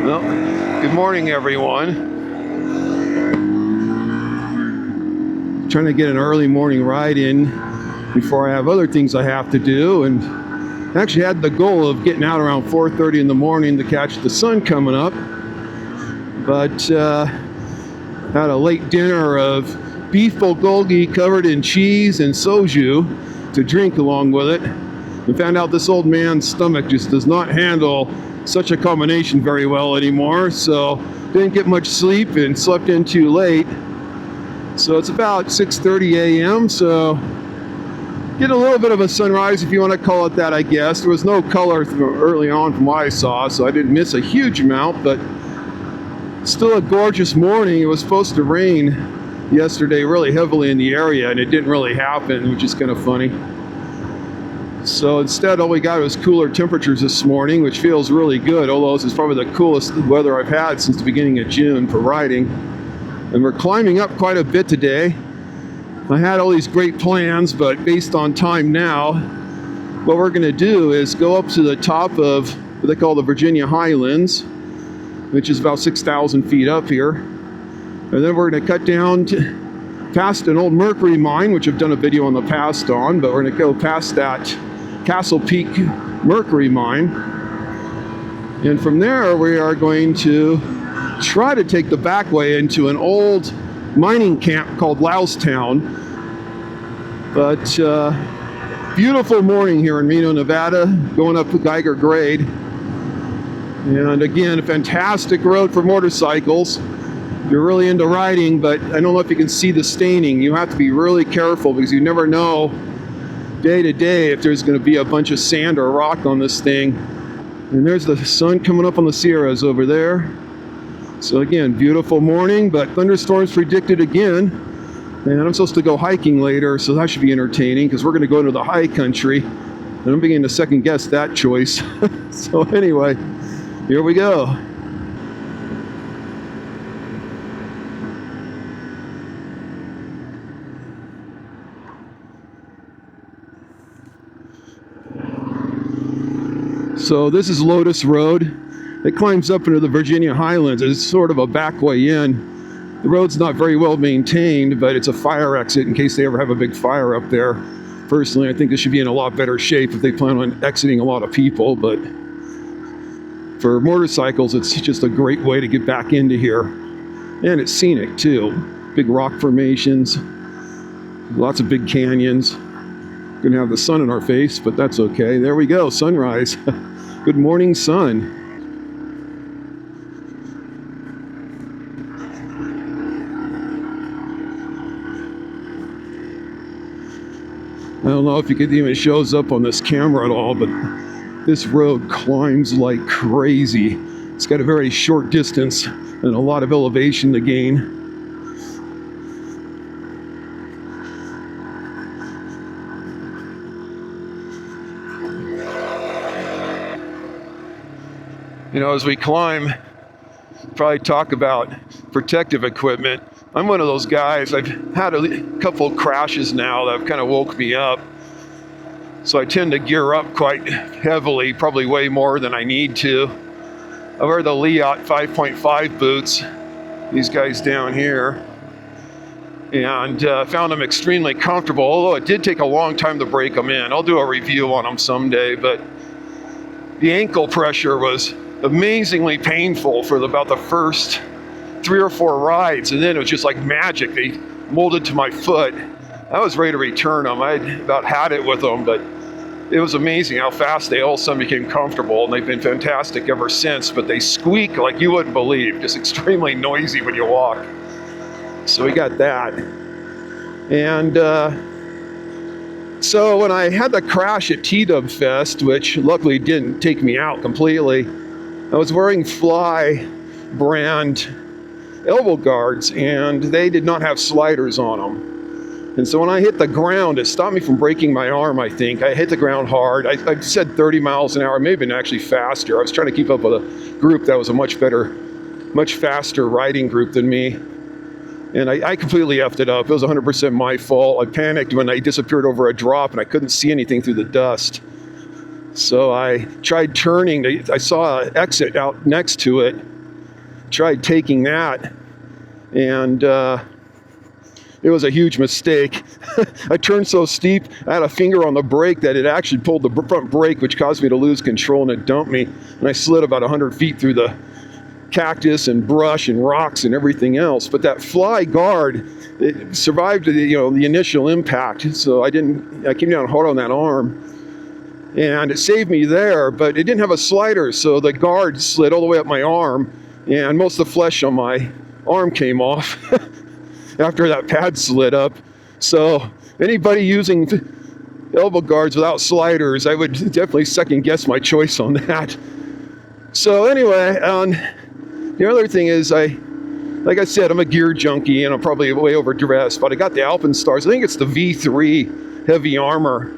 Well, good morning, everyone. Trying to get an early morning ride in before I have other things I have to do, and actually had the goal of getting out around 4:30 in the morning to catch the sun coming up, but had a late dinner of beef bulgogi covered in cheese and soju to drink along with it, and found out this old man's stomach just does not handle such a combination very well anymore, so didn't get much sleep and slept in too late. So it's about 6:30 a.m. so getting a little bit of a sunrise, if you want to call it that, I guess. There was no color early on from what I saw, so I didn't miss a huge amount, but still a gorgeous morning. It was supposed to rain yesterday really heavily in the area, and it didn't really happen, which is kind of funny. So instead, all we got was cooler temperatures this morning, which feels really good, although this is probably the coolest weather I've had since the beginning of June for riding. And we're climbing up quite a bit today. I had all these great plans, but based on time now, what we're going to do is go up to the top of what they call the Virginia Highlands, which is about 6,000 feet up here. And then we're going to cut down past an old Mercury mine, which I've done a video in the past on, but we're going to go past that Castle Peak Mercury mine. And from there, we are going to try to take the back way into an old mining camp called Loustown. But beautiful morning here in Reno, Nevada, going up Geiger Grade. And again, a fantastic road for motorcycles. You're really into riding, but I don't know if you can see the staining. You have to be really careful because you never know day to day if there's going to be a bunch of sand or rock on this thing. And there's the sun coming up on the Sierras over there. So again, beautiful morning, but thunderstorms predicted again. And I'm supposed to go hiking later, so that should be entertaining because we're going to go into the high country. And I'm beginning to second guess that choice. So anyway, here we go. So this is Lotus Road. It climbs up into the Virginia Highlands. It's sort of a back way in. The road's not very well maintained, but it's a fire exit in case they ever have a big fire up there. Personally, I think this should be in a lot better shape if they plan on exiting a lot of people, but for motorcycles, it's just a great way to get back into here. And it's scenic too. Big rock formations, lots of big canyons. Gonna have the sun in our face, but that's okay. There we go, sunrise. Good morning, sun. I don't know if it even shows up on this camera at all, but this road climbs like crazy. It's got a very short distance and a lot of elevation to gain. You know, as we climb, probably talk about protective equipment. I'm one of those guys, I've had a couple crashes now that have kind of woke me up. So I tend to gear up quite heavily, probably way more than I need to. I wear the Leot 5.5 boots, these guys down here, and found them extremely comfortable, although it did take a long time to break them in. I'll do a review on them someday, but the ankle pressure was amazingly painful for about the first 3 or 4 rides, and then it was just like magic. They molded to my foot. I was ready to return them. I about had it with them, but it was amazing how fast they all of a sudden became comfortable, and they've been fantastic ever since. But they squeak like you wouldn't believe, just extremely noisy when you walk. So we got that. And so when I had the crash at T-Dub Fest, which luckily didn't take me out completely, I was wearing Fly brand elbow guards, and they did not have sliders on them. And so when I hit the ground, it stopped me from breaking my arm, I think. I hit the ground hard. I said 30 miles an hour, maybe actually faster. I was trying to keep up with a group that was a much faster riding group than me. And I completely effed it up. It was 100% my fault. I panicked when I disappeared over a drop and I couldn't see anything through the dust. So I tried turning. I saw an exit out next to it, tried taking that, and it was a huge mistake. I turned so steep, I had a finger on the brake that it actually pulled the front brake, which caused me to lose control, and it dumped me. And I slid about 100 feet through the cactus and brush and rocks and everything else. But that fly guard, it survived the initial impact. So I came down hard on that arm, and it saved me there. But it didn't have a slider, so the guard slid all the way up my arm, and most of the flesh on my arm came off after that pad slid up. So anybody using elbow guards without sliders, I would definitely second guess my choice on that. So anyway, the other thing is, like I said, I'm a gear junkie and I'm probably way overdressed, but I got the Alpenstars. I think it's the V3 heavy armor.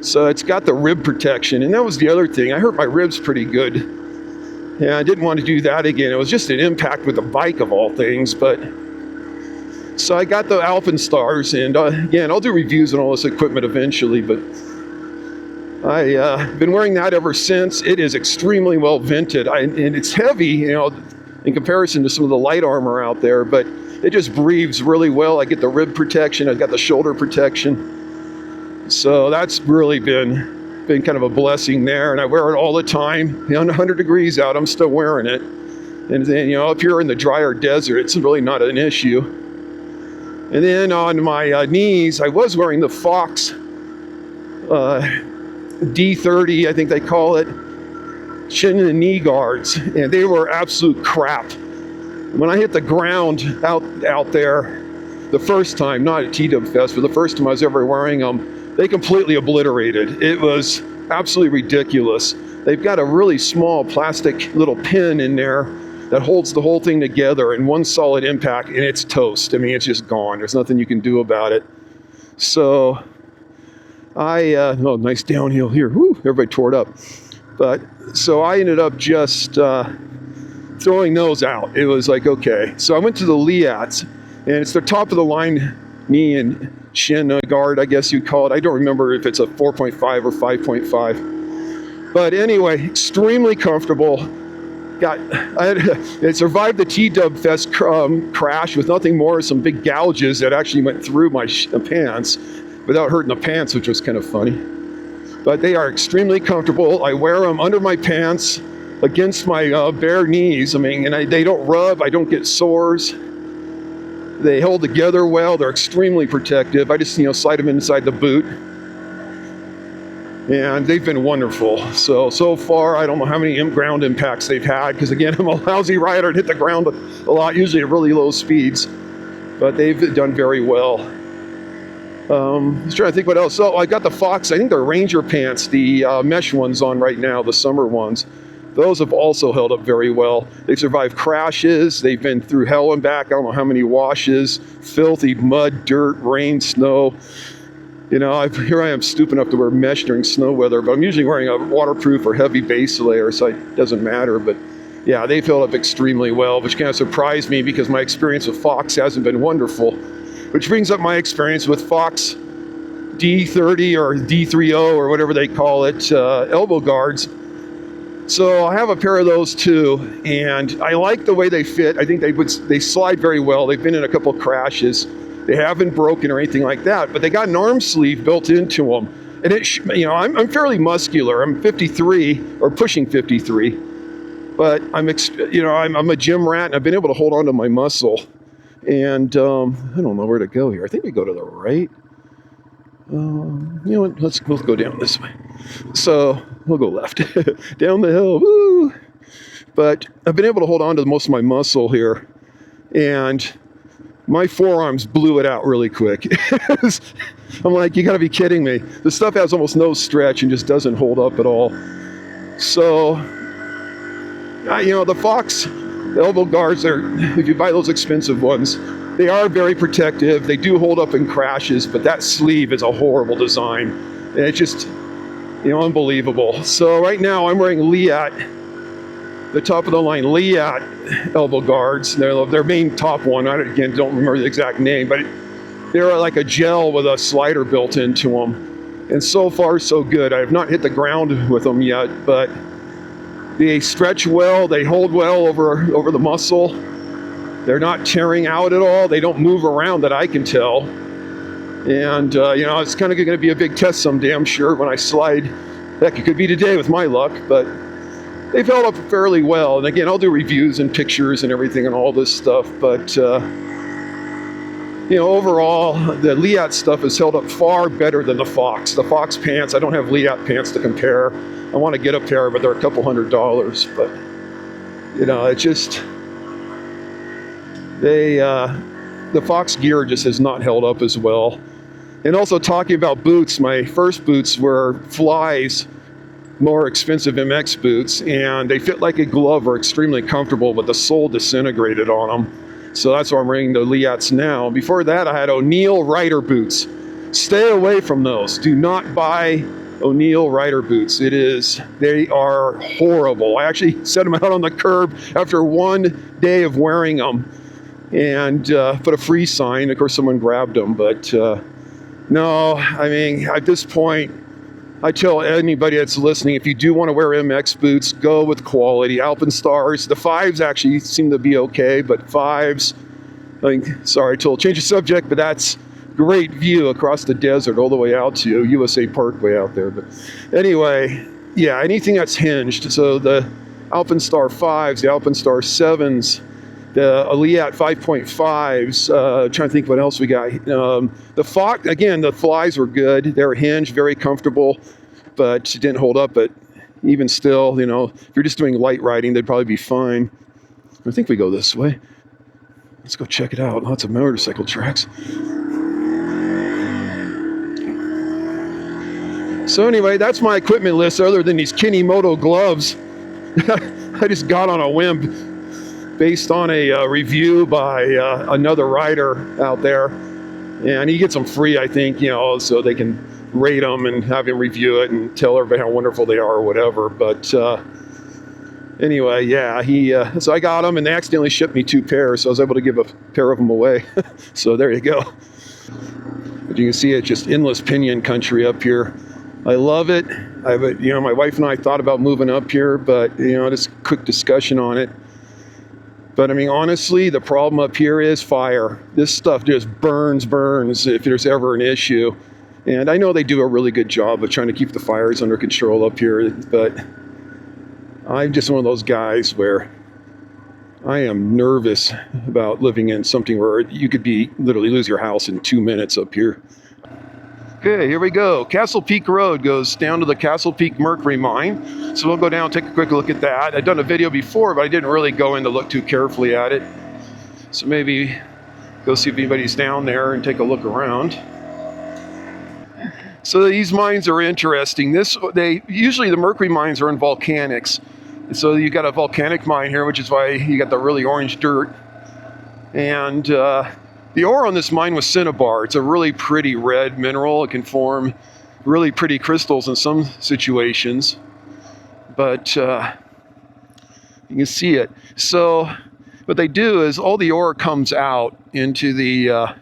So it's got the rib protection, and that was the other thing. I hurt my ribs pretty good, and I didn't want to do that again. It was just an impact with a bike of all things, but so I got the Alpenstars, and again, I'll do reviews on all this equipment eventually, but I've been wearing that ever since. It is extremely well vented, and it's heavy, in comparison to some of the light armor out there, but it just breathes really well. I get the rib protection, I've got the shoulder protection, so that's really been kind of a blessing there, and I wear it all the time. 100 degrees out, I'm still wearing it, and then if you're in the drier desert, it's really not an issue. And then on my knees, I was wearing the Fox D30, I think they call it, shin and knee guards, and they were absolute crap. When I hit the ground out there the first time, not at TW Fest, but the first time I was ever wearing them, they completely obliterated. It was absolutely ridiculous. They've got a really small plastic little pin in there that holds the whole thing together, and one solid impact and it's toast. I mean, it's just gone. There's nothing you can do about it. So nice downhill here. Woo, everybody tore it up. But so I ended up just throwing those out. It was like, okay. So I went to the Liats, and it's the top of the line knee and shin guard, I guess you'd call it. I don't remember if it's a 4.5 or 5.5. But anyway, extremely comfortable. I survived the TW Fest crash with nothing more than some big gouges that actually went through my pants without hurting the pants, which was kind of funny. But they are extremely comfortable. I wear them under my pants against my bare knees. I mean, and they don't rub, I don't get sores. They hold together well, they're extremely protective. I just slide them inside the boot. And they've been wonderful. So far, I don't know how many ground impacts they've had, because again, I'm a lousy rider and hit the ground a lot, usually at really low speeds. But they've done very well. I was trying to think what else. So I got the Fox, I think they're Ranger pants, the mesh ones on right now, the summer ones. Those have also held up very well. They've survived crashes. They've been through hell and back. I don't know how many washes, filthy mud, dirt, rain, snow. Here I am stupid enough to wear mesh during snow weather, but I'm usually wearing a waterproof or heavy base layer, so it doesn't matter. But yeah, they've held up extremely well, which kind of surprised me because my experience with Fox hasn't been wonderful. Which brings up my experience with Fox D30 or D30 or whatever they call it, elbow guards. So I have a pair of those too, and I like the way they fit. I think they slide very well. They've been in a couple of crashes. They haven't broken or anything like that, but they got an arm sleeve built into them. And I'm fairly muscular. I'm 53 or pushing 53, but I'm a gym rat, and I've been able to hold on to my muscle. And I don't know where to go here. I think we go to the right. Let's go down this way. So we'll go left down the hill. Woo! But I've been able to hold on to most of my muscle here, and my forearms blew it out really quick. I'm like, you gotta be kidding me. This stuff has almost no stretch and just doesn't hold up at all. So, the Fox elbow guards, if you buy those expensive ones, they are very protective. They do hold up in crashes, but that sleeve is a horrible design. And it's just, unbelievable. So right now I'm wearing Liat, the top of the line Liat elbow guards. They're their main top one. I don't remember the exact name, but they're like a gel with a slider built into them. And so far, so good. I have not hit the ground with them yet, but They stretch well, they hold well over the muscle. They're not tearing out at all. They don't move around that I can tell. And, you know, it's kind of going to be a big test someday, I'm sure, when I slide. Heck, it could be today with my luck, but they've held up fairly well. And again, I'll do reviews and pictures and everything and all this stuff. But, you know, overall, the Liat stuff has held up far better than the Fox. The Fox pants, I don't have Liat pants to compare. I want to get a pair, but they're a couple $100. But, you know, it just, the Fox gear just has not held up as well. And also talking about boots, my first boots were Fly's more expensive MX boots, and they fit like a glove, are extremely comfortable, but the sole disintegrated on them. So that's why I'm wearing the Liats now. Before that, I had O'Neill Rider boots. Stay away from those. Do not buy O'Neill Rider boots. They are horrible. I actually set them out on the curb after one day of wearing them and put a free sign. Of course, someone grabbed them, but no, I mean, at this point, I tell anybody that's listening, if you do want to wear MX boots, go with quality. Alpenstars, the 5s actually seem to be okay, but 5s, I think, sorry, change the subject, but that's great view across the desert all the way out to USA Parkway out there. But anyway, yeah, anything that's hinged. So the Alpenstar 5s, the Alpenstar 7s, the Liat 5.5s, trying to think what else we got. The Fox, again, the Flies were good. They were hinged, very comfortable, but didn't hold up. But even still, you know, if you're just doing light riding, they'd probably be fine. I think we go this way. Let's go check it out. Lots of motorcycle tracks. So anyway, that's my equipment list other than these Kinimoto gloves. I just got on a whim based on a review by another rider out there. And he gets them free, I think, you know, so they can rate them and have him review it and tell everybody how wonderful they are or whatever. But anyway, yeah, so I got them and they accidentally shipped me 2 pairs, so I was able to give a pair of them away. So there you go. But you can see it's just endless pinion country up here. I love it. You know, my wife and I thought about moving up here, but, you know, just quick discussion on it. But I mean, honestly, the problem up here is fire. This stuff just burns if there's ever an issue. And I know they do a really good job of trying to keep the fires under control up here, but I'm just one of those guys where I am nervous about living in something where you could literally lose your house in 2 minutes up here. Okay, here we go. Castle Peak Road goes down to the Castle Peak Mercury mine. So we'll go down and take a quick look at that. I've done a video before, but I didn't really go in to look too carefully at it. So maybe go see if anybody's down there and take a look around. So these mines are interesting. Usually the Mercury mines are in volcanics. So you got a volcanic mine here, which is why you got the really orange dirt. And the ore on this mine was cinnabar. It's a really pretty red mineral. It can form really pretty crystals in some situations, but you can see it. So what they do is all the ore comes out into the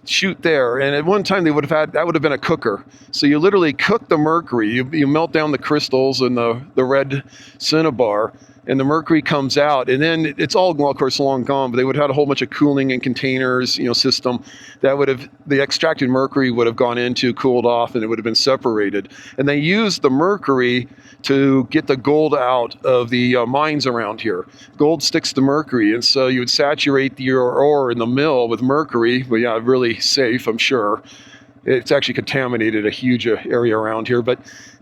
chute there, and at one time that would have been a cooker. So you literally cook the mercury. You melt down the crystals and the red cinnabar, and the mercury comes out, and then it's all, well, of course, long gone, but they would have had a whole bunch of cooling and containers, you know, system that the extracted mercury would have gone into, cooled off, and it would have been separated. And they used the mercury to get the gold out of the mines around here. Gold sticks to mercury, and so you would saturate your ore in the mill with mercury. Well, yeah, really safe, I'm sure. It's actually contaminated a huge area around here, but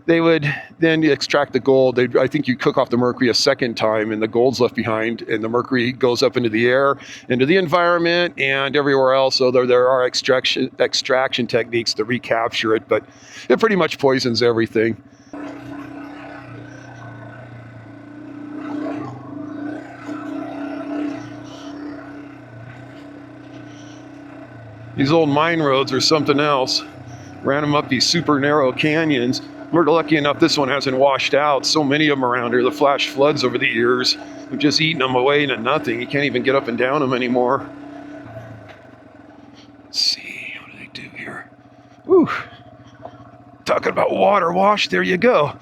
they would then extract the gold. I think you cook off the mercury a second time, and the gold's left behind, and the mercury goes up into the air, into the environment, and everywhere else. So there are extraction techniques to recapture it, but it pretty much poisons everything. These old mine roads are something else. Ran them up these super narrow canyons. We're lucky enough this one hasn't washed out. So many of them around here. The flash floods over the years have just eaten them away into nothing. You can't even get up and down them anymore. Let's see, what do they do here? Whew. Talking about water wash, there you go.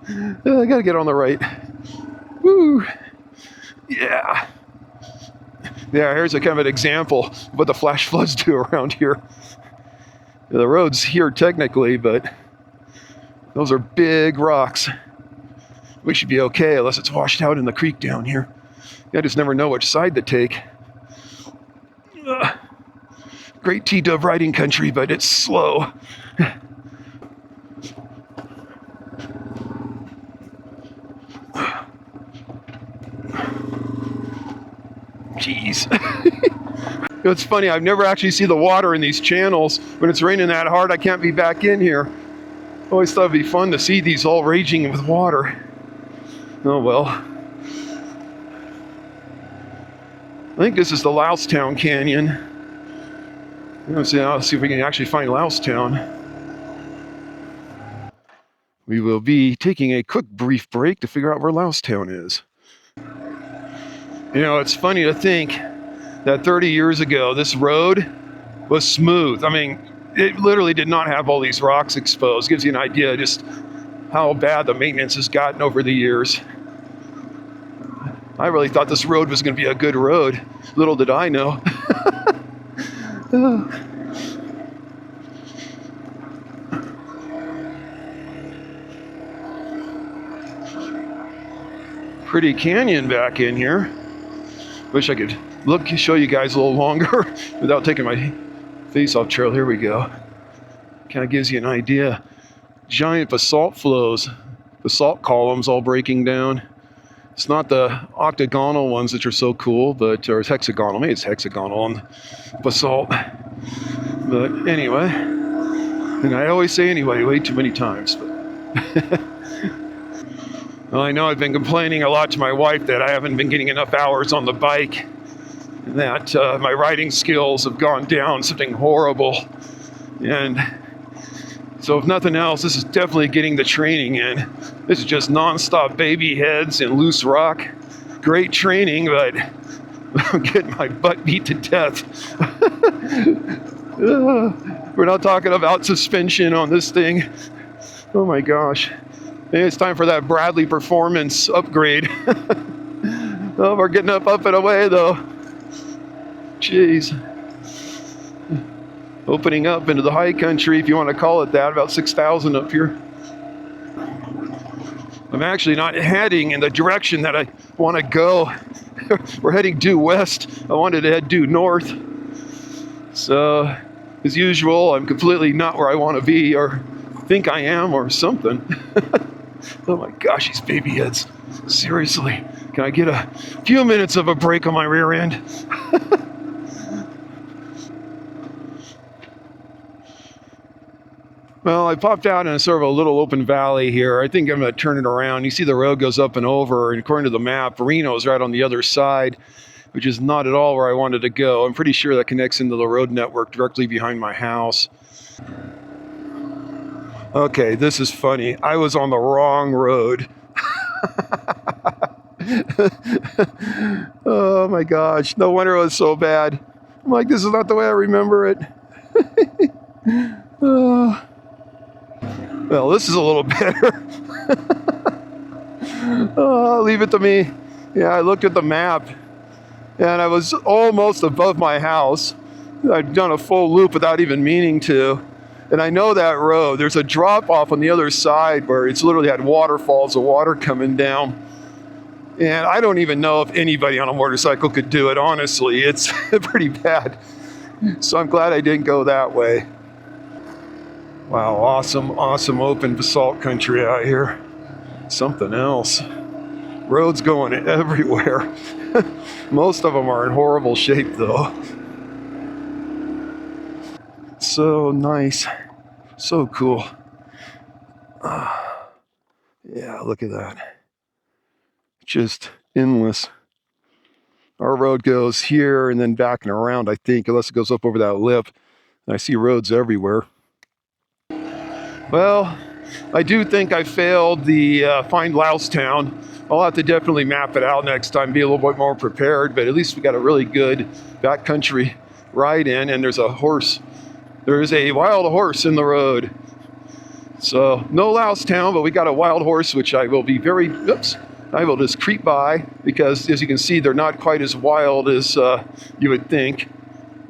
I gotta get on the right. Woo! Yeah. Yeah, here's a kind of an example of what the flash floods do around here. The road's here technically, but those are big rocks. We should be okay unless it's washed out in the creek down here. I just never know which side to take. Great T-dub riding country, but it's slow. Jeez. It's funny, I've never actually seen the water in these channels. When it's raining that hard, I can't be back in here. Always thought it'd be fun to see these all raging with water. Oh well. I think this is the Loustown Canyon. Let's see if we can actually find Loustown. We will be taking a quick brief break to figure out where Loustown is. You know, it's funny to think that 30 years ago, this road was smooth. I mean, it literally did not have all these rocks exposed. Gives you an idea just how bad the maintenance has gotten over the years. I really thought this road was going to be a good road. Little did I know. Pretty canyon back in here. Wish I could show you guys a little longer without taking my face off trail. Here we go. Kind of gives you an idea. Giant basalt flows, basalt columns all breaking down. It's not the octagonal ones that are so cool, but or it's hexagonal. Maybe it's hexagonal on basalt. But anyway, and I always say anyway way too many times. But well, I know I've been complaining a lot to my wife that I haven't been getting enough hours on the bike, and that my riding skills have gone down something horrible. And so if nothing else, this is definitely getting the training in. This is just non-stop baby heads and loose rock. Great training, but I'm getting my butt beat to death. We're not talking about suspension on this thing. Oh my gosh. Maybe it's time for that Bradley performance upgrade. Oh, we're getting up and away though. Jeez. Opening up into the high country, if you want to call it that, about 6,000 up here. I'm actually not heading in the direction that I want to go. We're heading due west. I wanted to head due north. So, as usual, I'm completely not where I want to be, or think I am, or something. Oh my gosh, these baby heads. Seriously, can I get a few minutes of a break on my rear end? Well, I popped out in a sort of a little open valley here. I think I'm going to turn it around. You see the road goes up and over, and according to the map, Reno's right on the other side, which is not at all where I wanted to go. I'm pretty sure that connects into the road network directly behind my house. Okay, this is funny. I was on the wrong road. Oh my gosh, no wonder it was so bad. I'm like, this is not the way I remember it. Well, this is a little better. Leave it to me. Yeah, I looked at the map, and I was almost above my house. I'd done a full loop without even meaning to. And I know that road. There's a drop off on the other side where it's literally had waterfalls of water coming down. And I don't even know if anybody on a motorcycle could do it, honestly. It's pretty bad. So I'm glad I didn't go that way. Wow, awesome open basalt country out here. Something else. Roads going everywhere. Most of them are in horrible shape though. So nice. So cool. Yeah, look at that. Just endless. Our road goes here and then back and around, I think, unless it goes up over that lip. And I see roads everywhere. Well, I do think I failed the find Loustown. I'll have to definitely map it out next time, be a little bit more prepared, but at least we got a really good backcountry ride in, and there's a horse. There's a wild horse in the road. So no louse town, but we got a wild horse, which I will be very, I will just creep by because as you can see, they're not quite as wild as you would think.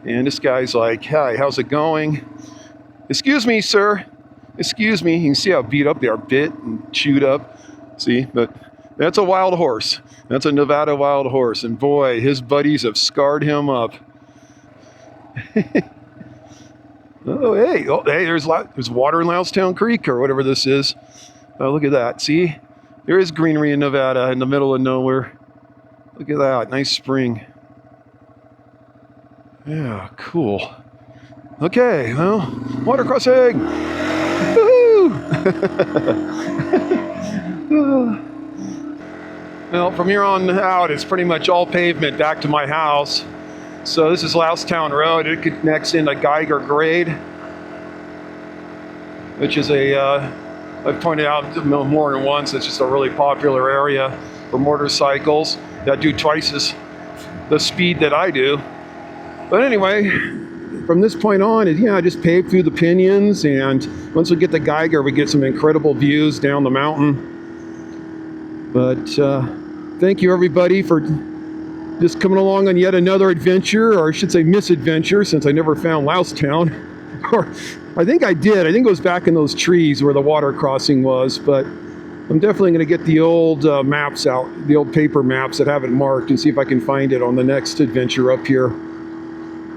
And this guy's like, hi, how's it going? Excuse me, sir. Excuse me. You can see how beat up they are, bit and chewed up. See, but that's a wild horse. That's a Nevada wild horse. And boy, his buddies have scarred him up. Oh, hey, there's water in Loustown Creek or whatever this is. Oh, look at that. See, there is greenery in Nevada in the middle of nowhere. Look at that, nice spring. Yeah, cool. Okay, well, water crossing. Woohoo! Well, from here on out, it's pretty much all pavement back to my house. So this is Loustown Road. It connects into Geiger Grade, which is I've pointed out more than once, it's just a really popular area for motorcycles that do twice as the speed that I do. But anyway, from this point on, I just paved through the Pinions, and once we get to Geiger, we get some incredible views down the mountain. But thank you everybody for just coming along on yet another adventure, or I should say misadventure, since I never found Loustown. Or I think I did. I think it was back in those trees where the water crossing was, but I'm definitely going to get the old maps out, the old paper maps that have it marked, and see if I can find it on the next adventure up here.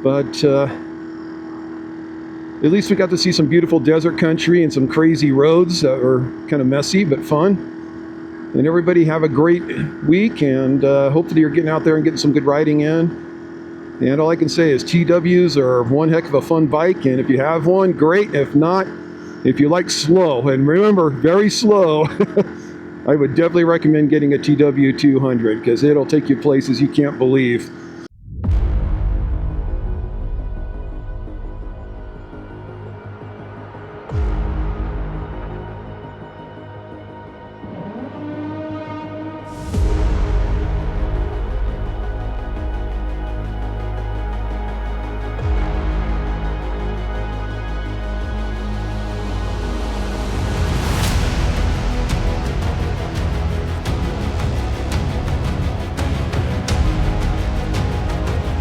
But at least we got to see some beautiful desert country and some crazy roads that were kind of messy but fun. And everybody have a great week, and hopefully you're getting out there and getting some good riding in. And all I can say is TWs are one heck of a fun bike, and if you have one, great. If not, if you like slow, and remember, very slow, I would definitely recommend getting a TW200 because it'll take you places you can't believe.